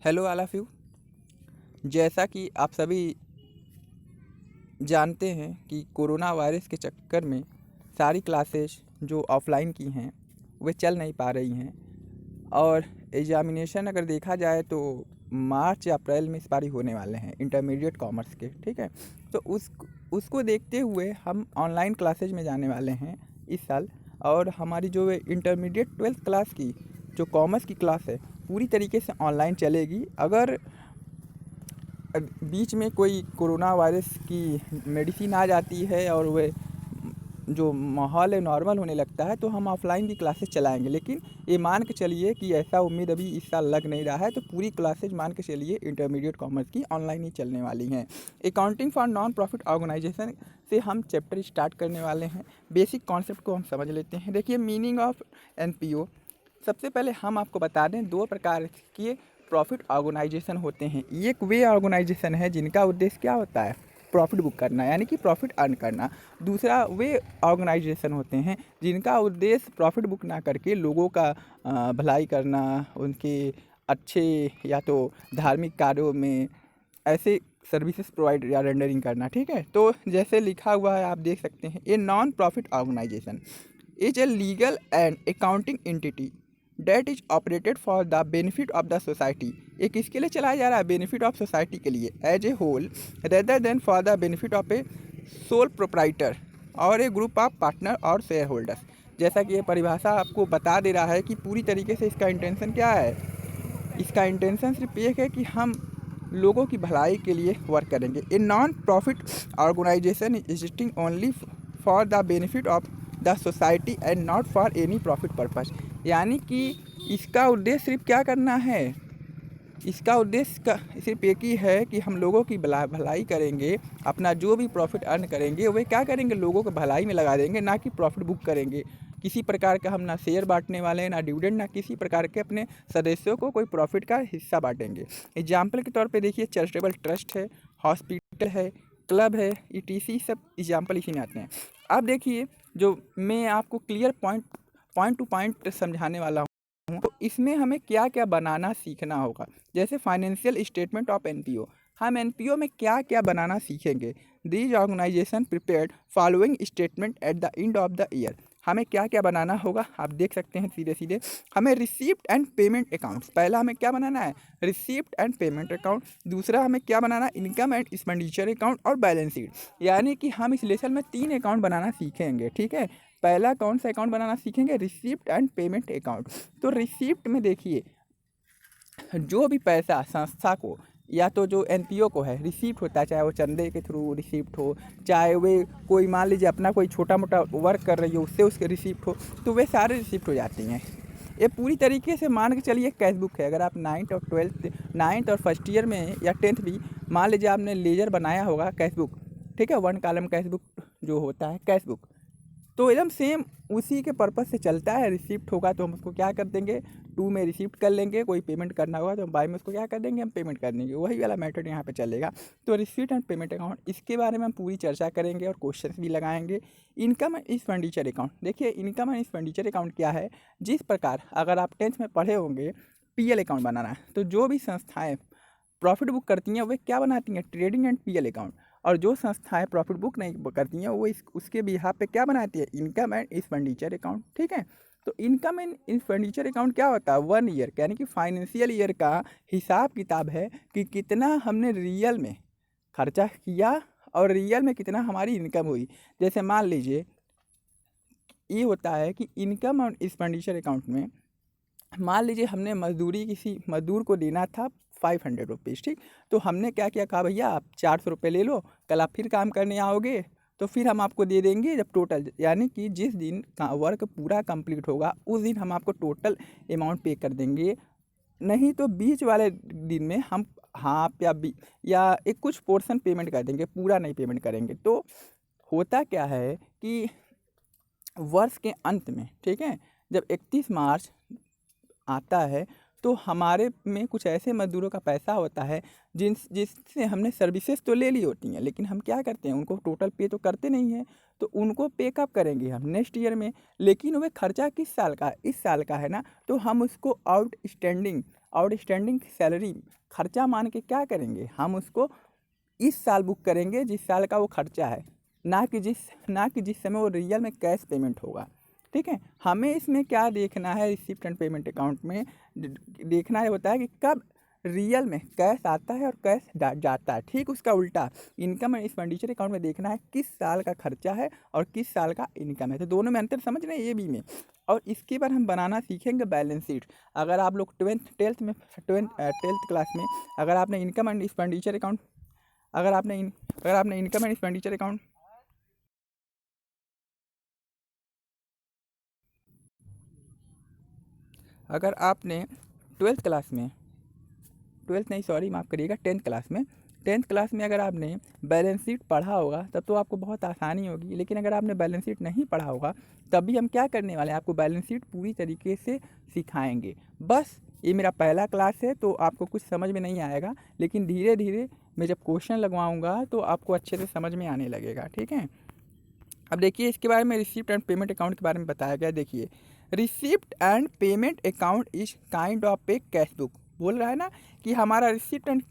Hello all of you. जैसा कि आप सभी जानते हैं कि कोरोना वायरस के चक्कर में सारी क्लासेस जो ऑफ़लाइन की हैं वे चल नहीं पा रही हैं और एग्ज़ामिनेशन अगर देखा जाए तो मार्च या अप्रैल में इस बारी होने वाले हैं इंटरमीडिएट कॉमर्स के, ठीक है। तो उसको देखते हुए हम ऑनलाइन क्लासेज में जाने वाले हैं इस साल। और हमारी जो इंटरमीडिएट 12th क्लास की जो कॉमर्स की क्लास है पूरी तरीके से ऑनलाइन चलेगी। अगर बीच में कोई कोरोना वायरस की मेडिसिन आ जाती है और वे जो माहौल है नॉर्मल होने लगता है तो हम ऑफलाइन भी क्लासेस चलाएंगे, लेकिन ये मान के चलिए कि ऐसा उम्मीद अभी इस साल लग नहीं रहा है। तो पूरी क्लासेज मान के चलिए इंटरमीडिएट कॉमर्स की ऑनलाइन ही चलने वाली हैं। Accounting for non profit organisation से हम चैप्टर स्टार्ट करने वाले हैं। बेसिक कॉन्सेप्ट को हम समझ लेते हैं। देखिए, मीनिंग ऑफ एनपीओ। सबसे पहले हम आपको बता दें, दो प्रकार के प्रॉफिट ऑर्गेनाइजेशन होते हैं। एक वे ऑर्गेनाइजेशन है जिनका उद्देश्य क्या होता है, प्रॉफिट बुक करना यानी कि प्रॉफिट अर्न करना। दूसरा वे ऑर्गेनाइजेशन होते हैं जिनका उद्देश्य प्रॉफिट बुक ना करके लोगों का भलाई करना, उनके अच्छे या तो धार्मिक कार्यों में ऐसे सर्विसेज प्रोवाइड या रेंडरिंग करना, ठीक है। तो जैसे लिखा हुआ है आप देख सकते हैं, a non profit organisation is a legal and accounting entity that is operated for the benefit of the society. ये किसके लिए चलाया जा रहा है, बेनिफिट ऑफ सोसाइटी के लिए as a whole rather than for the benefit of a sole proprietor और ए ग्रुप ऑफ पार्टनर और शेयर होल्डर्स। जैसा कि ये परिभाषा आपको बता दे रहा है कि पूरी तरीके से इसका इंटेंशन क्या है। इसका इंटेंशन सिर्फ ये है कि हम लोगों की भलाई के लिए वर्क करेंगे। A non profit organisation is existing only for the benefit of the society and not for any profit purpose. यानी कि इसका उद्देश्य सिर्फ क्या करना है, इसका उद्देश्य का सिर्फ एक ही है कि हम लोगों की भलाई करेंगे। अपना जो भी प्रॉफिट अर्न करेंगे वे क्या करेंगे, लोगों को भलाई में लगा देंगे, ना कि प्रॉफिट बुक करेंगे। किसी प्रकार का हम ना शेयर बांटने वाले हैं, ना डिविडेंड, ना किसी प्रकार के अपने सदस्यों को कोई प्रॉफिट का हिस्सा बांटेंगे। एग्जाम्पल के तौर पे देखिए, चैरिटेबल ट्रस्ट है, हॉस्पिटल है, क्लब है, ईटीसी, सब एग्जाम्पल इसी में आते हैं। अब देखिए, जो मैं आपको क्लियर पॉइंट टू पॉइंट समझाने वाला हूँ, तो इसमें हमें क्या क्या बनाना सीखना होगा। जैसे फाइनेंशियल स्टेटमेंट ऑफ एनपीओ, हम एनपीओ में क्या क्या बनाना सीखेंगे। These organisation prepared following statement at the end of the year. हमें क्या क्या बनाना होगा, आप देख सकते हैं सीधे सीधे। हमें रिसीप्ट एंड पेमेंट अकाउंट्स, पहला हमें क्या बनाना है, रिसीप्ट एंड पेमेंट अकाउंट। दूसरा हमें क्या बनाना है, इनकम एंड एक्सपेंडिचर अकाउंट और बैलेंस शीट। यानी कि हम इस लेसन में 3 अकाउंट बनाना सीखेंगे, ठीक है। पहला कौन सा अकाउंट बनाना सीखेंगे, रिसीप्ट एंड पेमेंट अकाउंट। तो रिसीप्ट में देखिए, जो भी पैसा संस्था को या तो जो एनपीओ को है रिसीप्ट होता है, चाहे वो चंदे के थ्रू रिसीप्ट हो, चाहे वे कोई मान लीजिए अपना कोई छोटा मोटा वर्क कर रही हो उससे उसके रिसीप्ट हो, तो वे सारे रिसीप्ट हो जाती हैं। ये पूरी तरीके से मान के चलिए कैश बुक है। अगर आप 9th और फर्स्ट ईयर में या 10th भी मान लीजिए आपने लेजर बनाया होगा कैश बुक, ठीक है, 1 कॉलम कैश बुक जो होता है कैश बुक, तो एकदम सेम उसी के पर्पज़ से चलता है। रिसिप्ट होगा तो हम उसको क्या कर देंगे, 2 में रिसिप्ट कर लेंगे, कोई पेमेंट करना होगा तो हम बाय में उसको क्या कर देंगे, हम पेमेंट कर देंगे। वही वाला मेथड यहाँ पे चलेगा। तो रिसीट एंड पेमेंट अकाउंट, इसके बारे में हम पूरी चर्चा करेंगे और क्वेश्चंस भी लगाएंगे। इनकम एंड एक्सपेंडिचर अकाउंट, देखिए इनकम एंड एक्सपेंडिचर अकाउंट क्या है। जिस प्रकार अगर आप 10th में पढ़े होंगे पीएल अकाउंट बनाना है, तो जो भी संस्थाएँ प्रॉफिट बुक करती हैं वे क्या बनाती हैं, ट्रेडिंग एंड पीएल अकाउंट। और जो संस्थाएं प्रॉफिट बुक नहीं करती हैं वो उसके बिहाफ पे क्या बनाती है, इनकम एंड एक्सपेंडिचर अकाउंट, ठीक है। तो इनकम एंड एक्सपेंडिचर अकाउंट क्या होता है, 1 ईयर यानी कि फाइनेंशियल ईयर का हिसाब किताब है कि कितना हमने रियल में खर्चा किया और रियल में कितना हमारी इनकम हुई। जैसे मान लीजिए ये होता है कि इनकम और एक्सपेंडिचर अकाउंट में मान लीजिए हमने मजदूरी किसी मजदूर को देना था 500 रुपीज़, ठीक। तो हमने क्या किया, कहा भैया आप 400 रुपये ले लो, कल आप फिर काम करने आओगे तो फिर हम आपको दे देंगे जब टोटल, यानी कि जिस दिन का वर्क पूरा कंप्लीट होगा उस दिन हम आपको टोटल अमाउंट पे कर देंगे। नहीं तो बीच वाले दिन में हम हाफ या एक कुछ पोर्शन पेमेंट कर देंगे, पूरा नहीं पेमेंट करेंगे। तो होता क्या है कि वर्ष के अंत में, ठीक है, जब 31 मार्च आता है तो हमारे में कुछ ऐसे मज़दूरों का पैसा होता है जिससे हमने सर्विसेज तो ले ली होती हैं, लेकिन हम क्या करते हैं, उनको टोटल पे तो करते नहीं हैं। तो उनको पे कब करेंगे हम, नेक्स्ट ईयर में। लेकिन वह खर्चा किस साल का है, इस साल का है ना, तो हम उसको आउटस्टैंडिंग सैलरी खर्चा मान के क्या करेंगे, हम उसको इस साल बुक करेंगे जिस साल का वो खर्चा है, ना कि जिस समय वो रियल में कैश पेमेंट होगा। ठीक है, हमें इसमें क्या देखना है, रिसिप्ट एंड पेमेंट अकाउंट में देखना है होता है कि कब रियल में कैश आता है और कैश जाता है। ठीक उसका उल्टा इनकम एंड एक्सपेंडिचर अकाउंट में देखना है किस साल का खर्चा है और किस साल का इनकम है। तो दोनों में अंतर समझ रहे हैं, ये भी में। और इसके बाद हम बनाना सीखेंगे बैलेंस शीट। अगर आप लोग ट्वेल्थ क्लास में अगर आपने इनकम एंड एक्सपेंडिचर अकाउंट अगर आपने इनकम एंड एक्सपेंडिचर अकाउंट अगर आपने ट्वेल्थ क्लास में ट्वेल्थ नहीं सॉरी माफ़ करिएगा, टेंथ क्लास में अगर आपने बैलेंस शीट पढ़ा होगा तब तो आपको बहुत आसानी होगी। लेकिन अगर आपने बैलेंस शीट नहीं पढ़ा होगा तब भी हम क्या करने वाले हैं, आपको बैलेंस शीट पूरी तरीके से सिखाएंगे। बस ये मेरा पहला क्लास है तो आपको कुछ समझ में नहीं आएगा, लेकिन धीरे धीरे मैं जब क्वेश्चन लगवाऊंगा तो आपको अच्छे से समझ में आने लगेगा। ठीक है, अब देखिए इसके बारे में रिसिप्ट एंड पेमेंट अकाउंट के बारे में बताया गया। देखिए, receipt and payment account is kind of A cash book. बोल रहा है ना कि हमारा रिसिप्ट एंड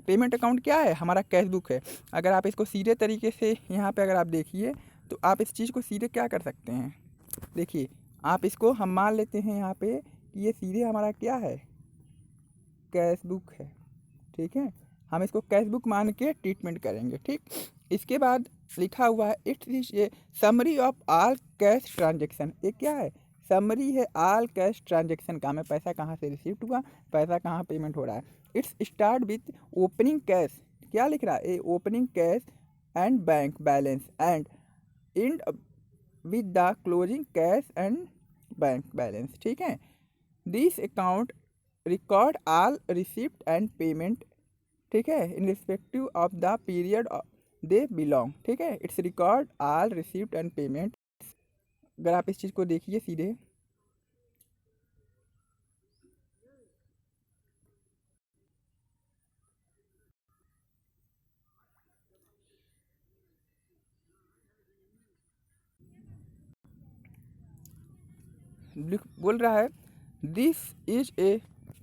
पेमेंट अकाउंट क्या है, हमारा कैश बुक है। अगर आप इसको सीधे तरीके से यहाँ पे अगर आप देखिए तो आप इस चीज़ को सीधे क्या कर सकते हैं, देखिए आप इसको हम मान लेते हैं यहाँ पे कि ये सीधे हमारा क्या है, कैश बुक है। ठीक है, हम इसको कैश बुक मान के ट्रीटमेंट करेंगे। ठीक, इसके बाद लिखा हुआ है it is a summary of all cash transaction. ये क्या है, समरी है ऑल कैश ट्रांजेक्शन का, हमें पैसा कहाँ से रिसीव हुआ, पैसा कहाँ पेमेंट हो रहा है। It's start with opening cash, क्या लिख रहा है, ए opening cash and bank balance and and with the closing cash and bank balance. ठीक है, this account record all receipt and payment. ठीक है, in respective of the period they belong. ठीक है, it's record all receipt and payment. अगर आप इस चीज़ को देखिए सीधे, बोल रहा है this is a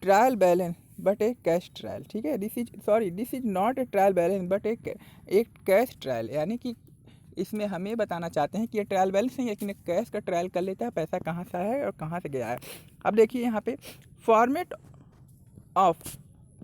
trial balance but A cash trial. ठीक है, this is not a trial balance but एक कैश ट्रायल, यानी कि इसमें हमें बताना चाहते हैं कि ये ट्रायल बैलेंस नहीं, लेकिन कैश का ट्रायल कर लेता है, पैसा कहाँ से आया है और कहाँ से गया है। अब देखिए यहाँ पे format of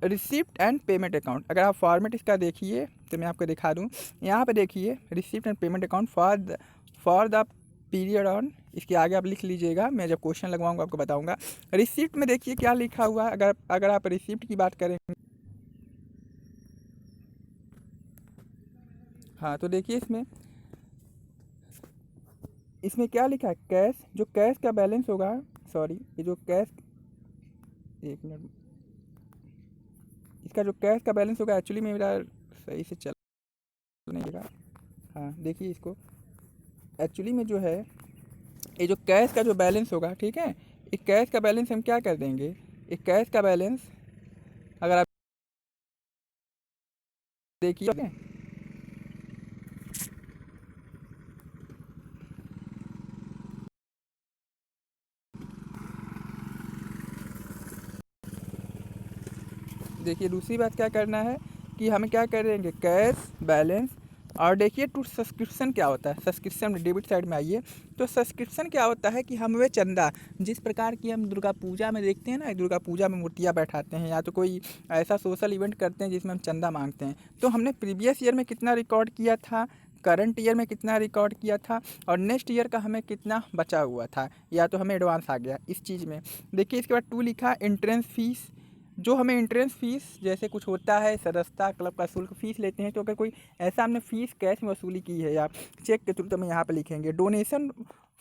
receipt and payment account. अगर आप फॉर्मेट इसका देखिए तो मैं आपको दिखा दूँ, यहाँ पे देखिए receipt and payment account for the period on, इसके आगे आप लिख लीजिएगा, मैं जब क्वेश्चन लगवाऊंगा आपको बताऊंगा। रिसिप्ट में देखिए क्या लिखा हुआ है, अगर आप रिसिप्ट की बात करें, हाँ तो देखिए इसमें क्या लिखा है, कैश, जो कैश का बैलेंस होगा, सॉरी ये जो कैश, एक मिनट, इसका जो कैश का बैलेंस होगा, एक्चुअली में मेरा सही से चल नहीं रहा। हाँ देखिए इसको, एक्चुअली में जो है ये जो कैश का जो बैलेंस होगा, ठीक है, एक कैश का बैलेंस हम क्या कर देंगे, एक कैश का बैलेंस अगर आप देखिए, देखिए दूसरी बात क्या करना है कि हमें क्या करेंगे, कैश बैलेंस। और देखिए टू सब्सक्रिप्शन क्या होता है, सब्सक्रिप्शन डेबिट साइड में आइए, तो सब्सक्रिप्शन क्या होता है कि हम वे चंदा, जिस प्रकार की हम दुर्गा पूजा में देखते हैं ना, दुर्गा पूजा में मूर्तियाँ बैठाते हैं या तो कोई ऐसा सोशल इवेंट करते हैं जिसमें हम चंदा मांगते हैं, तो हमने प्रीवियस ईयर में कितना रिकॉर्ड किया था, करंट ईयर में कितना रिकॉर्ड किया था और नेक्स्ट ईयर का हमें कितना बचा हुआ था, या तो हमें एडवांस आ गया इस चीज़ में। देखिए इसके बाद 2 लिखा एंट्रेंस फीस, जो हमें एंट्रेंस फीस जैसे कुछ होता है, सदस्यता क्लब का शुल्क फीस लेते हैं, तो अगर कोई ऐसा हमने फ़ीस कैश में वसूली की है या चेक के थ्रू, तो हम यहाँ पे लिखेंगे। डोनेशन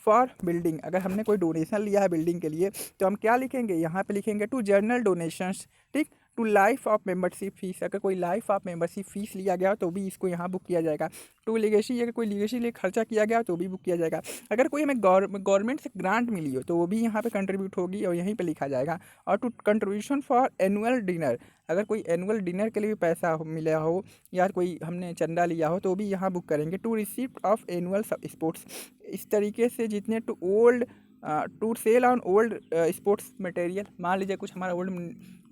फॉर बिल्डिंग, अगर हमने कोई डोनेशन लिया है बिल्डिंग के लिए तो हम क्या लिखेंगे, यहाँ पे लिखेंगे टू जर्नल डोनेशंस। ठीक, to life of membership fees, अगर कोई लाइफ ऑफ मेंबरशिप फीस लिया गया तो भी इसको यहाँ बुक किया जाएगा। टू लीगेसी, अगर कोई लीगेसी लिए खर्चा किया गया तो भी बुक किया जाएगा। अगर कोई हमें गवर्नमेंट से ग्रांट मिली हो तो वो भी यहाँ पे कंट्रीब्यूट होगी और यहीं पे लिखा जाएगा। और to contribution for annual dinner, अगर कोई एनुअल डिनर के लिए भी पैसा मिला हो या कोई हमने चंदा लिया हो तो भी यहाँ बुक करेंगे। To receipt of annual sports, इस तरीके से जितने to old to sale on old sports material, मान लीजिए कुछ हमारा ओल्ड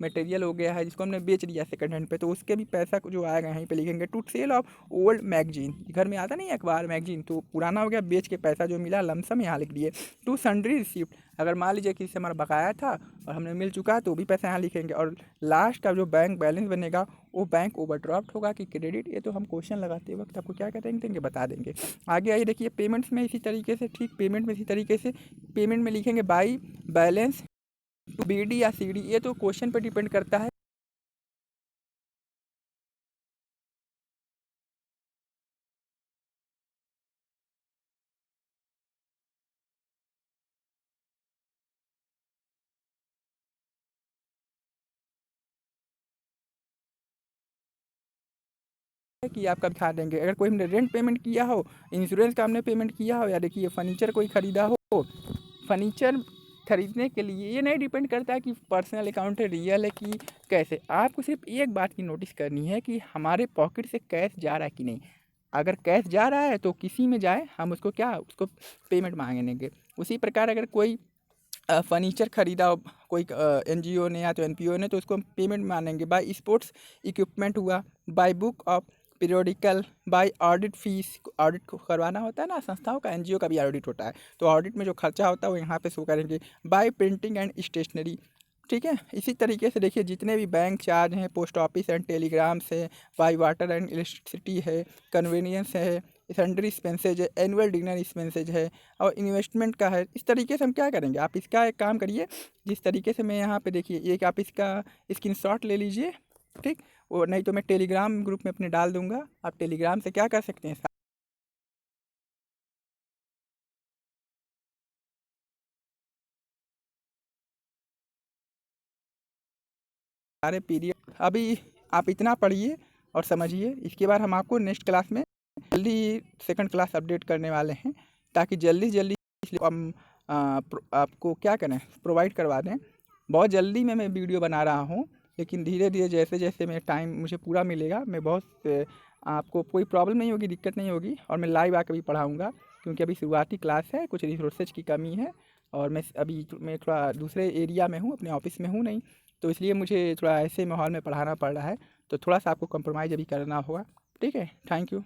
मटेरियल हो गया है जिसको हमने बेच दिया सेकंड हैंड पे, तो उसके भी पैसा जो आएगा यहीं पे लिखेंगे। To sale of old magazine, घर में आता नहीं है अखबार मैगजीन, तो पुराना हो गया, बेच के पैसा जो मिला लमसम यहाँ लिख दिए। टू सन्ड्री रिसिप्ट, अगर मान लीजिए किसी से हमारा बकाया था और हमने मिल चुका है तो भी पैसा यहाँ लिखेंगे। और लास्ट का जो बैंक बैलेंस बनेगा वो बैंक ओवरड्राफ्ट होगा कि क्रेडिट, ये तो हम क्वेश्चन लगाते वक्त आपको क्या देंगे बता देंगे। आगे आइए देखिए पेमेंट्स में इसी तरीके से, ठीक पेमेंट में इसी तरीके से, पेमेंट में लिखेंगे बाई बैलेंस टू BD या CD, ये तो क्वेश्चन पर डिपेंड करता है। कि आपका दिखा देंगे। अगर कोई हमने रेंट पेमेंट किया हो, इंश्योरेंस का हमने पेमेंट किया हो, या देखिए फर्नीचर कोई ख़रीदा हो, फर्नीचर खरीदने के लिए ये नहीं डिपेंड करता है कि पर्सनल अकाउंट है, रियल है कि कैसे। आपको सिर्फ एक बात की नोटिस करनी है कि हमारे पॉकेट से कैश जा रहा है कि नहीं। अगर कैश जा रहा है तो किसी में जाए, हम उसको उसको पेमेंट मांगेंगे। उसी प्रकार अगर कोई फर्नीचर खरीदा हो कोई NGO ने या तो NPO ने, तो उसको हम पेमेंट मानेंगे। बाय स्पोर्ट्स इक्विपमेंट हुआ, by book of periodical, by audit fees, audit करवाना होता है ना संस्थाओं का, NGO का भी ऑडिट होता है, तो ऑडिट में जो खर्चा होता है वो यहाँ पे शो करेंगे। बाय प्रिंटिंग एंड स्टेशनरी, ठीक है। इसी तरीके से देखिए जितने भी बैंक चार्ज हैं, पोस्ट ऑफिस एंड टेलीग्राम्स है, बाई वाटर एंड इलेक्ट्रिसिटी है, कन्वीनियंस है, सन्ड्री एक्सपेंसेज है, एनुअल डिनर एक्सपेंसेज है, और इन्वेस्टमेंट का है। इस तरीके से हम क्या करेंगे, आप इसका एक काम करिए, जिस तरीके से मैं यहाँ पे देखिए एक आप इसका स्क्रीनशॉट ले लीजिए, ठीक। और नहीं तो मैं टेलीग्राम ग्रुप में अपने डाल दूंगा, आप टेलीग्राम से क्या कर सकते हैं, सारे PDF अभी आप इतना पढ़िए और समझिए। इसके बाद हम आपको नेक्स्ट क्लास में जल्दी सेकंड क्लास अपडेट करने वाले हैं, ताकि जल्दी जल्दी हम आपको क्या करें, प्रोवाइड करवा दें। बहुत जल्दी में मैं वीडियो बना रहा हूँ, लेकिन धीरे धीरे जैसे जैसे मैं टाइम मुझे पूरा मिलेगा, मैं बहुत आपको कोई प्रॉब्लम नहीं होगी, दिक्कत नहीं होगी, और मैं लाइव आकर भी पढ़ाऊँगा, क्योंकि अभी शुरुआती क्लास है, कुछ रिसोर्सेज की कमी है, और मैं थोड़ा दूसरे एरिया में हूँ, अपने ऑफिस में हूँ नहीं, तो इसलिए मुझे थोड़ा ऐसे माहौल में पढ़ाना पड़ रहा है, तो थोड़ा सा आपको कॉम्प्रोमाइज़ अभी करना होगा, ठीक है। Thank you.